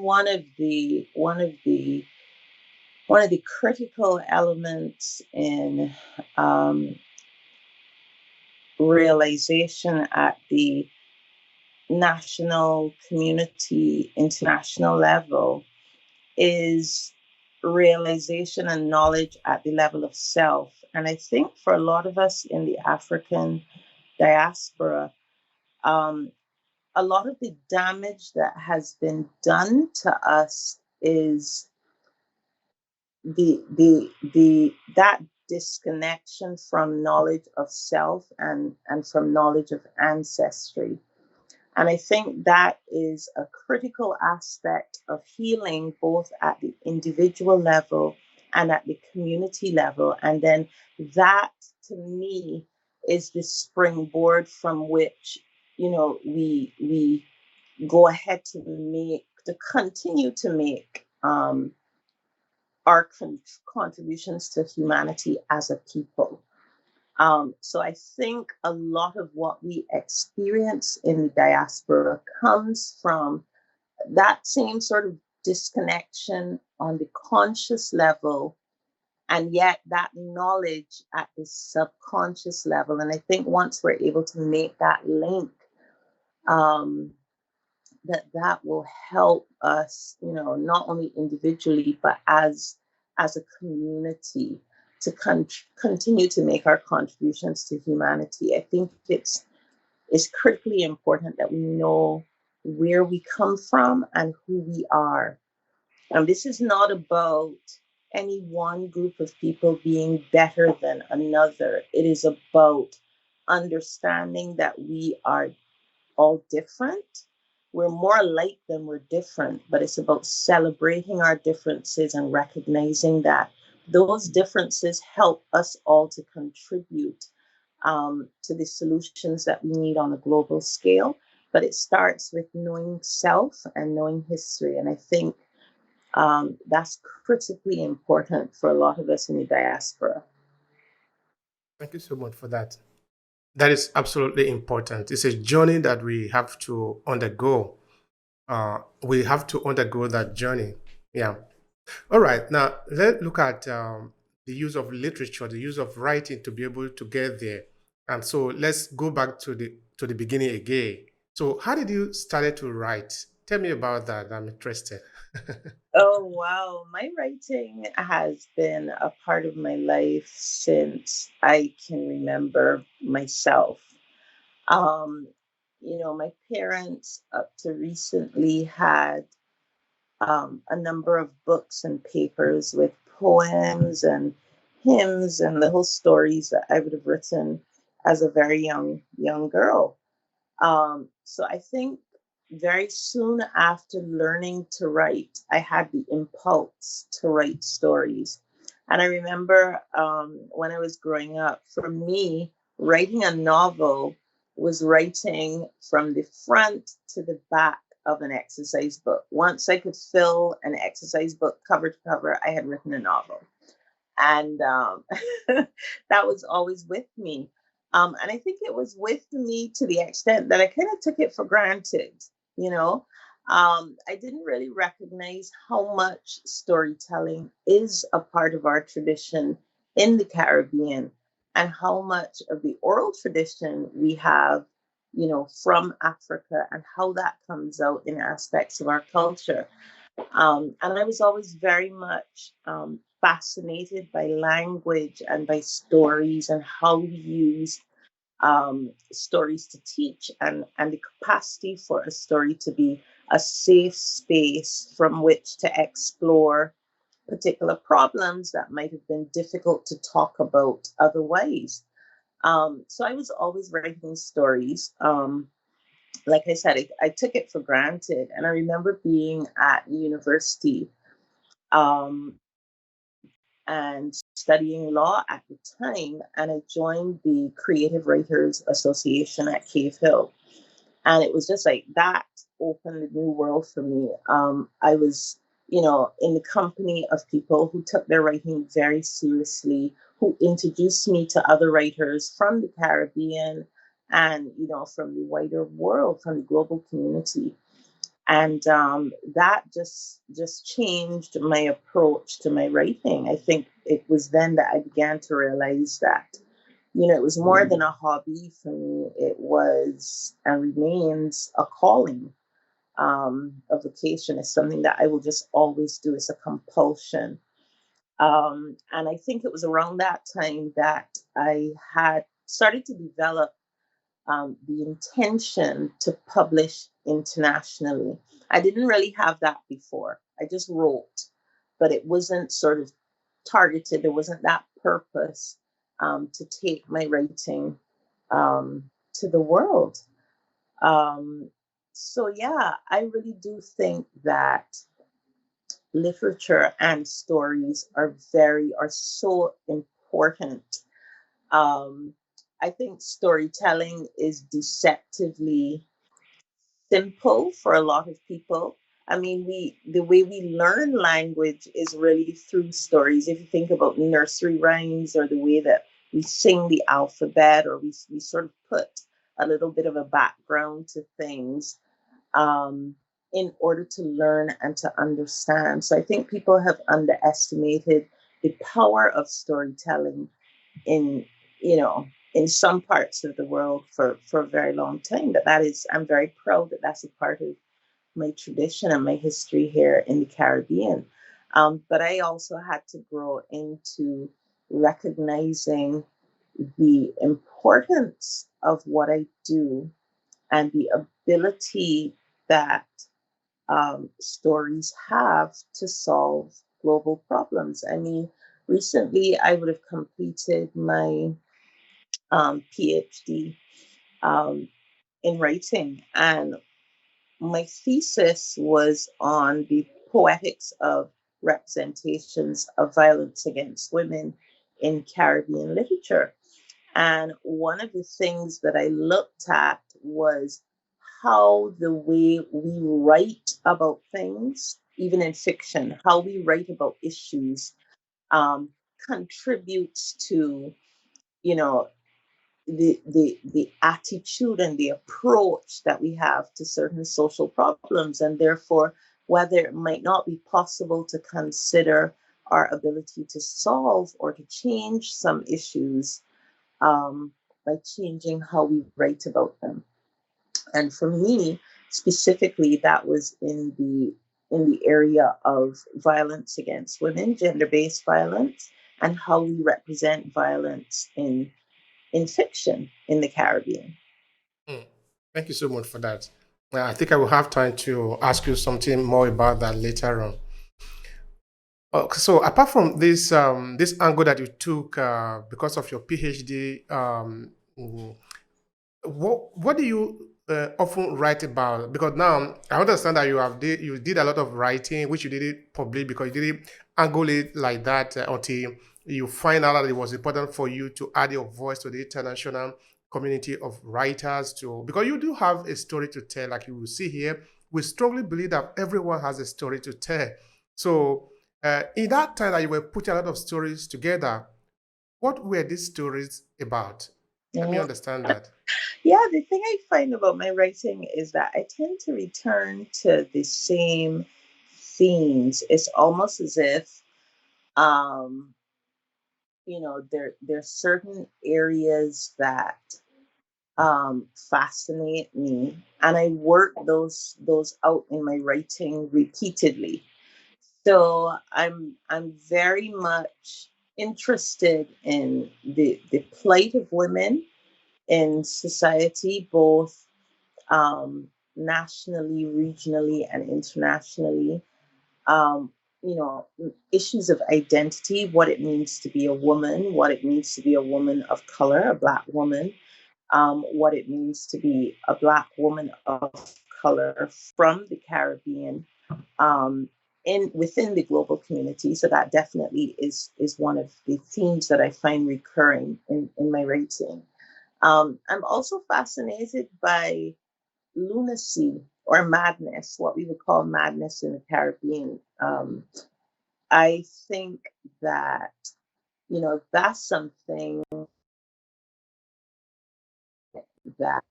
one of the critical elements in realization at the national, community, international level is realization and knowledge at the level of self. And I think for a lot of us in the African diaspora, a lot of the damage that has been done to us is that disconnection from knowledge of self and from knowledge of ancestry. And I think that is a critical aspect of healing, both at the individual level and at the community level. And then that, to me, is the springboard from which, we go ahead to continue to make our contributions to humanity as a people. So I think a lot of what we experience in the diaspora comes from that same sort of disconnection on the conscious level, and yet that knowledge at the subconscious level. And I think once we're able to make that link, that will help us, not only individually, but as a community to continue to make our contributions to humanity. I think it's critically important that we know where we come from and who we are. And this is not about any one group of people being better than another. It is about understanding that we are all different. We're more alike than we're different, but it's about celebrating our differences and recognizing that those differences help us all to contribute to the solutions that we need on a global scale. But it starts with knowing self and knowing history. And I think that's critically important for a lot of us in the diaspora. Thank you so much for that. That is absolutely important. It's a journey that we have to undergo. We have to undergo that journey. Yeah. All right. Now let's look at the use of literature, the use of writing to be able to get there. And so let's go back to the beginning again. So how did you started to write? Tell me about that. I'm interested. Oh, wow. My writing has been a part of my life since I can remember myself. Um, my parents up to recently had a number of books and papers with poems and hymns and little stories that I would have written as a very young girl. So I think very soon after learning to write, I had the impulse to write stories. And I remember when I was growing up, for me, writing a novel was writing from the front to the back of an exercise book. Once I could fill an exercise book cover to cover, I had written a novel. And that was always with me. And I think it was with me to the extent that I kind of took it for granted, you know. I didn't really recognize how much storytelling is a part of our tradition in the Caribbean and how much of the oral tradition we have, from Africa and how that comes out in aspects of our culture. And I was always very much fascinated by language and by stories and how we use stories to teach and the capacity for a story to be a safe space from which to explore particular problems that might have been difficult to talk about otherwise. So I was always writing stories. Like I said, I took it for granted. And I remember being at university um, and studying law at the time, and I joined the Creative Writers Association at Cave Hill. And it was just like that opened a new world for me. I was, in the company of people who took their writing very seriously, who introduced me to other writers from the Caribbean and, from the wider world, from the global community. and that just changed my approach to my writing. I think it was then that I began to realize that, it was more than a hobby for me. It was and remains a calling. A vocation is something that I will just always do. It's a compulsion. And I think it was around that time that I had started to develop the intention to publish internationally. I didn't really have that before. I just wrote, but it wasn't sort of targeted. There wasn't that purpose to take my writing to the world. Um, so, yeah, I really do think that literature and stories are so important. um, I think storytelling is deceptively simple for a lot of people. I mean, the way we learn language is really through stories. If you think about nursery rhymes, or the way that we sing the alphabet, or we sort of put a little bit of a background to things, um, in order to learn and to understand. So I think people have underestimated the power of storytelling in, in some parts of the world for a very long time. But that is, I'm very proud that that's a part of my tradition and my history here in the Caribbean. But I also had to grow into recognizing the importance of what I do, and the ability that stories have to solve global problems. I mean, recently I would have completed my PhD um, in writing, and my thesis was on the poetics of representations of violence against women in Caribbean literature. And one of the things that I looked at was how the way we write about things, even in fiction, how we write about issues, um, contributes to, you know, the attitude and the approach that we have to certain social problems, and therefore whether it might not be possible to consider our ability to solve or to change some issues, um, by changing how we write about them. And for me specifically, that was in the area of violence against women, gender-based violence, and how we represent violence in fiction in the Caribbean. Mm. Thank you so much for that. I think I will have time to ask you something more about that later on. So apart from this angle that you took because of your PhD, what do you often write about? Because now I understand that you did a lot of writing, which you did it publicly because you didn't angle it like that until you find out that it was important for you to add your voice to the international community of writers, to because you do have a story to tell, like you will see here. We strongly believe that everyone has a story to tell. So in that time that you were putting a lot of stories together, what were these stories about? Let me Yeah. understand that. Yeah, the thing I find about my writing is that I tend to return to the same themes. It's almost as if, um, there's certain areas that fascinate me, and I work those out in my writing repeatedly. So I'm very much interested in the plight of women in society, both nationally, regionally, and internationally. Um, Issues of identity, what it means to be a woman, what it means to be a woman of color, a Black woman, what it means to be a Black woman of color from the Caribbean, um, in within the global community. So that definitely is one of the themes that I find recurring in my writing. I'm also fascinated by lunacy or madness, what we would call madness in the Caribbean. I think that, that's something that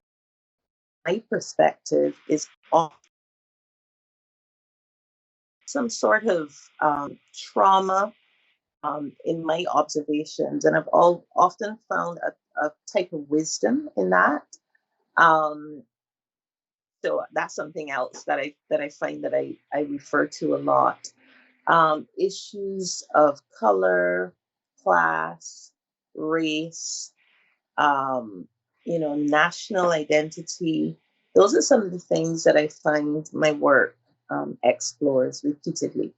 my perspective is some sort of trauma in my observations, and I've often found a type of wisdom in that. Um, so that's something else that I find that I refer to a lot. Issues of color, class, race, um, national identity. Those are some of the things that I find my work explores repeatedly.